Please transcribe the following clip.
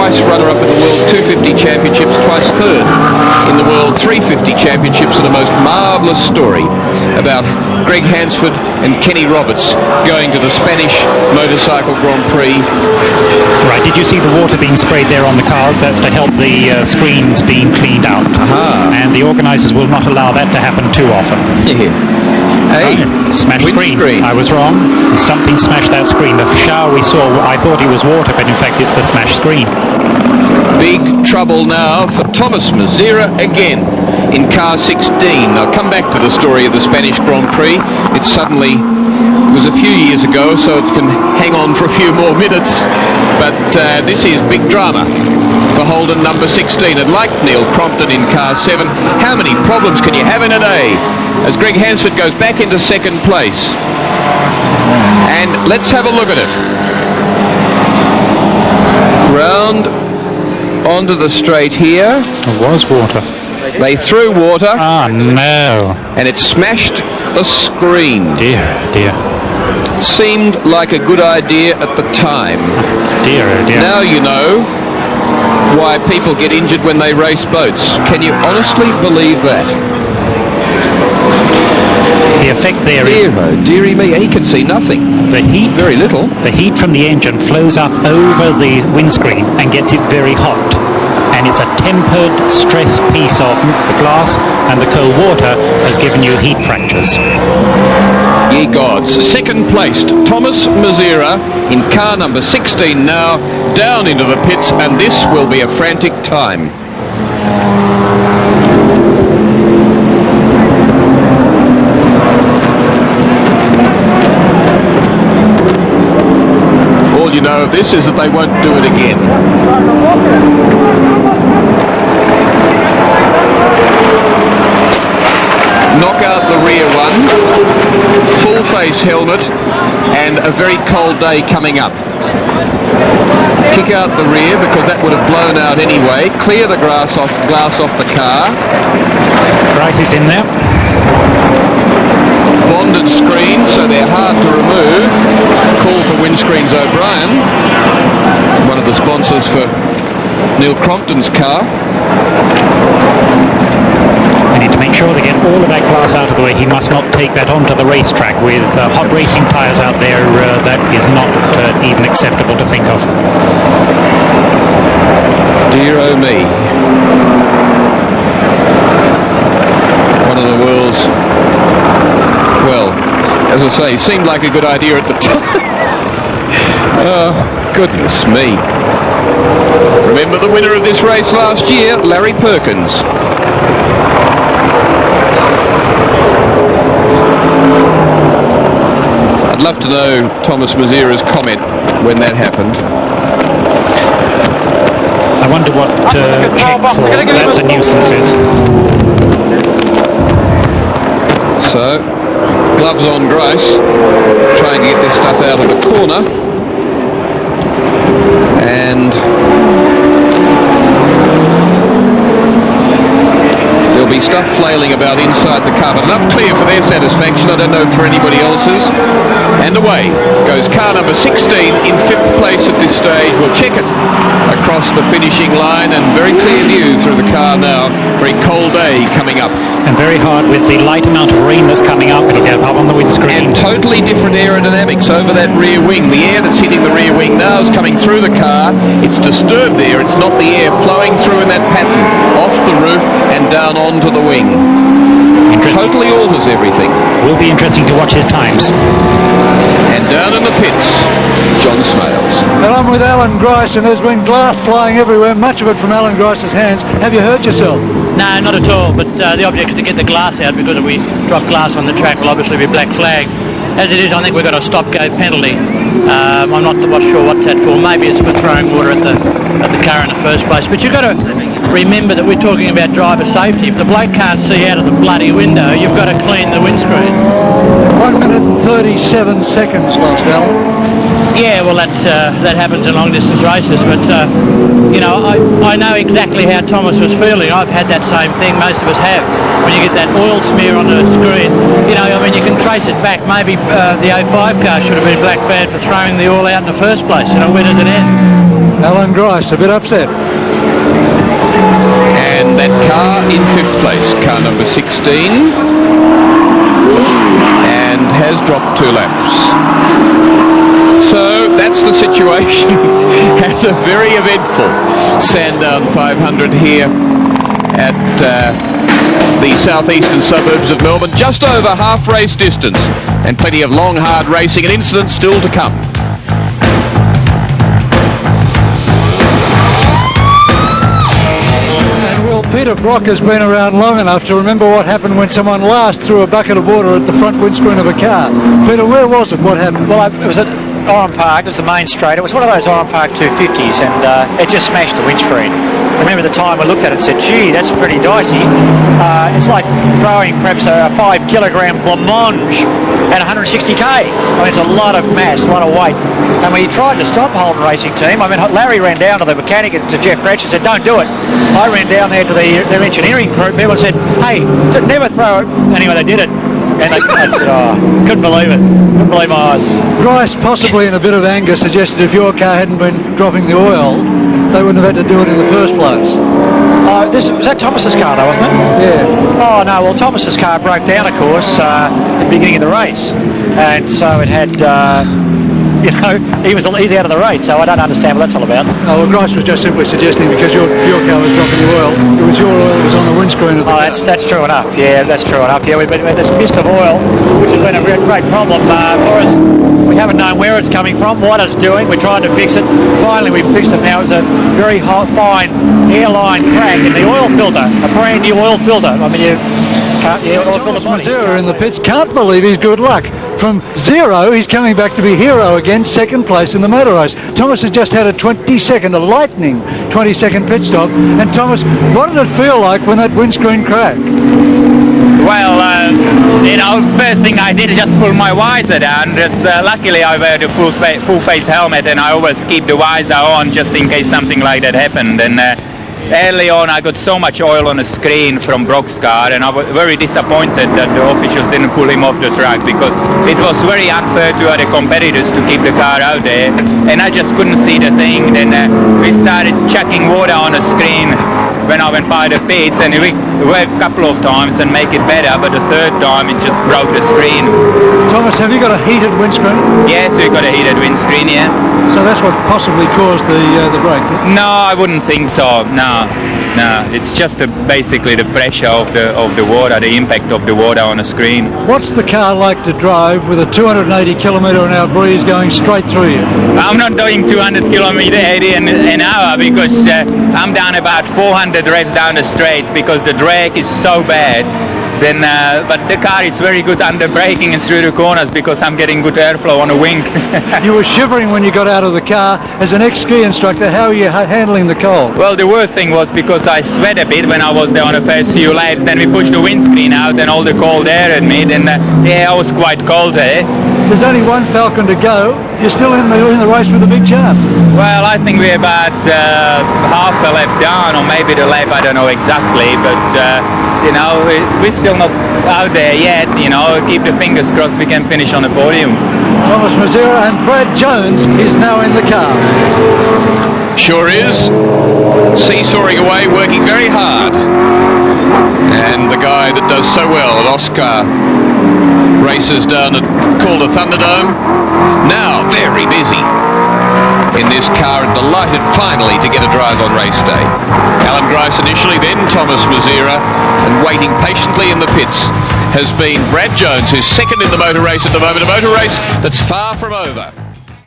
twice runner-up in the World 250 Championships, twice third in the World 350 Championships, and a most marvellous story about Greg Hansford and Kenny Roberts going to the Spanish Motorcycle Grand Prix. Right, did you see the water being sprayed there on the cars? That's to help the screens being cleaned out. And the organisers will not allow that to happen too often. Hey, smashed screen. I was wrong. Something smashed that screen. The shower we saw, I thought it was water, but in fact it's the smashed screen. Big trouble now for Thomas Mazera again in car 16. I'll come back to the story of the Spanish Grand Prix. It was a few years ago, so it can hang on for a few more minutes. But this is big drama for Holden number 16. And like Neil Crompton in car 7, how many problems can you have in a day? As Greg Hansford goes back into second place. And let's have a look at it. Round onto the straight here. It was water. They threw water. Ah, no. And it smashed the screen. Dear, dear. Seemed like a good idea at the time. Dear, dear. Now you know why people get injured when they race boats. Can you honestly believe that? The effect there is... Dearie me, he can see nothing. The heat... Very little. The heat from the engine flows up over the windscreen and gets it very hot. And it's a tempered, stressed piece of the glass, and the cold water has given you heat fractures. Ye gods. Second placed, Thomas Mazera in car number 16 now, down into the pits, and this will be a frantic time. All you know of this is that they won't do it again. Knock out the rear one, full face helmet, and a very cold day coming up. Kick out the rear because that would have blown out anyway. Clear the glass off the car. Rice is in there. Bonded screens, so they're hard to remove. Call for Windscreens O'Brien, one of the sponsors for Neil Crompton's car. We need to make sure they get all of that glass out of the way. He must not take that onto the racetrack with hot racing tyres out there. That is not even acceptable to think of. Dear oh me. One of the world's, well, as I say, seemed like a good idea at the time. Oh, goodness me. Remember the winner of this race last year, Larry Perkins. I'd love to know Thomas Mazera's comment when that happened. I wonder what check for that's a nuisance is. So, gloves on Grice, trying to get this stuff out of the corner. And there'll be stuff flailing about inside the car, but enough clear for their satisfaction. I don't know for anybody else's. And away goes car number 16 in 5th place at this stage. We'll check it across the finishing line, and very clear view through the car now. Very cold day coming up. And very hard with the light amount of rain that's coming up. It'll get up on the windscreen. And totally different aerodynamics over that rear wing. The air that's hitting the rear wing now is coming through the car. It's disturbed there. It's not the air flowing through in that pattern off the roof and down onto the wing. Totally alters everything. Will be interesting to watch his times. And down in the pits, John Smales. And I'm with Alan Grice, and there's been glass flying everywhere, much of it from Alan Grice's hands. Have you hurt yourself? No, not at all, but the object is to get the glass out, because if we drop glass on the track, will obviously be black flag. As it is, I think we've got a stop-go penalty. I'm not sure what that's for. Maybe it's for throwing water at the car in the first place. But you've got to remember that we're talking about driver safety. If the bloke can't see out of the bloody window, you've got to clean the windscreen. 1 minute and 37 seconds lost, Alan. Yeah, well, that happens in long-distance races, but, you know, I know exactly how Thomas was feeling. I've had that same thing, most of us have. When you get that oil smear on the screen, you know, I mean, you can trace it back. Maybe the 05 car should have been black flag for throwing the oil out in the first place. You know, where does it end? Alan Grice a bit upset. And that car in 5th place, car number 16, and has dropped 2 laps. So that's the situation at a very eventful Sandown 500 here at the southeastern suburbs of Melbourne, just over half race distance, and plenty of long, hard racing and incidents still to come. Peter Brock has been around long enough to remember what happened when someone last threw a bucket of water at the front windscreen of a car. Peter, where was it? What happened? Well, it was at Oran Park. It was the main straight. It was one of those Oran Park 250s, and it just smashed the windscreen. I remember the time I looked at it and said, gee, that's pretty dicey. It's like throwing perhaps a 5 kilogram blancmange at 160k. I mean, it's a lot of mass, a lot of weight. And we tried to stop Holden Racing Team. I mean, Larry ran down to the mechanic and to Jeff Gretsch and said, don't do it. I ran down there to their engineering group. People said, hey, never throw it. Anyway, they did it. And I said, oh, couldn't believe it. Couldn't believe my eyes. Grice, possibly in a bit of anger, suggested if your car hadn't been dropping the oil, they wouldn't have had to do it in the first place. Was that Thomas's car though, wasn't it? Yeah. Oh no, well Thomas's car broke down, of course, at the beginning of the race. And so it had, he's out of the race, so I don't understand what that's all about. Oh, well, Grice was just simply suggesting because your car was dropping the oil, it was your oil that was on the windscreen of the car. That's true enough. Yeah, that's true enough. Yeah, we've had this mist of oil, which has been a great problem for us. We haven't known where it's coming from, what it's doing. We're trying to fix it. Finally, we've fixed it now. It's a very fine airline crack in the oil filter, a brand new oil filter. I mean, you can't. Yeah, Thomas Mazera in the pits can't believe his good luck. From 0, he's coming back to be hero again, 2nd place in the motor race. Thomas has just had a lightning 20-second pit stop. And Thomas, what did it feel like when that windscreen cracked? Well, first thing I did is just pull my visor down. Just luckily I wear the full face helmet, and I always keep the visor on just in case something like that happened. And early on I got so much oil on the screen from Brock's car, and I was very disappointed that the officials didn't pull him off the track, because it was very unfair to other competitors to keep the car out there, and I just couldn't see the thing. Then we started chucking water on the screen when I went by the pits, and we went a couple of times and make it better, but the 3rd time it just broke the screen. Thomas, have you got a heated windscreen? Yes, we've got a heated windscreen, yeah. So that's what possibly caused the break? No, I wouldn't think so. No, it's just basically the pressure of the water, the impact of the water on the screen. What's the car like to drive with a 280 km/h breeze going straight through you? I'm not doing 200 km/h an hour, because I'm down about 400 revs down the straights, because the drag is so bad. Then, but the car is very good under braking and through the corners, because I'm getting good airflow on the wing. You were shivering when you got out of the car. As an ex-ski instructor, how are you handling the cold? Well, the worst thing was because I sweat a bit when I was there on the first few laps. Then we pushed the windscreen out and all the cold air at me. Then, I was quite cold there. There's only one Falcon to go. You're still in the race with a big chance. Well, I think we're about half a lap down, or maybe the lap, I don't know exactly, but we're still not out there yet. Keep the fingers crossed we can finish on the podium. Thomas Mazera, and Brad Jones is now in the car. Sure is. Seesawing away, working very hard. And the guy that does so well at Oscar races down at called a Thunderdome, now very busy in this car, and delighted finally to get a drive on race day. Alan Grice initially, then Thomas Mazera, and waiting patiently in the pits has been Brad Jones, who's 2nd in the motor race at the moment, a motor race that's far from over.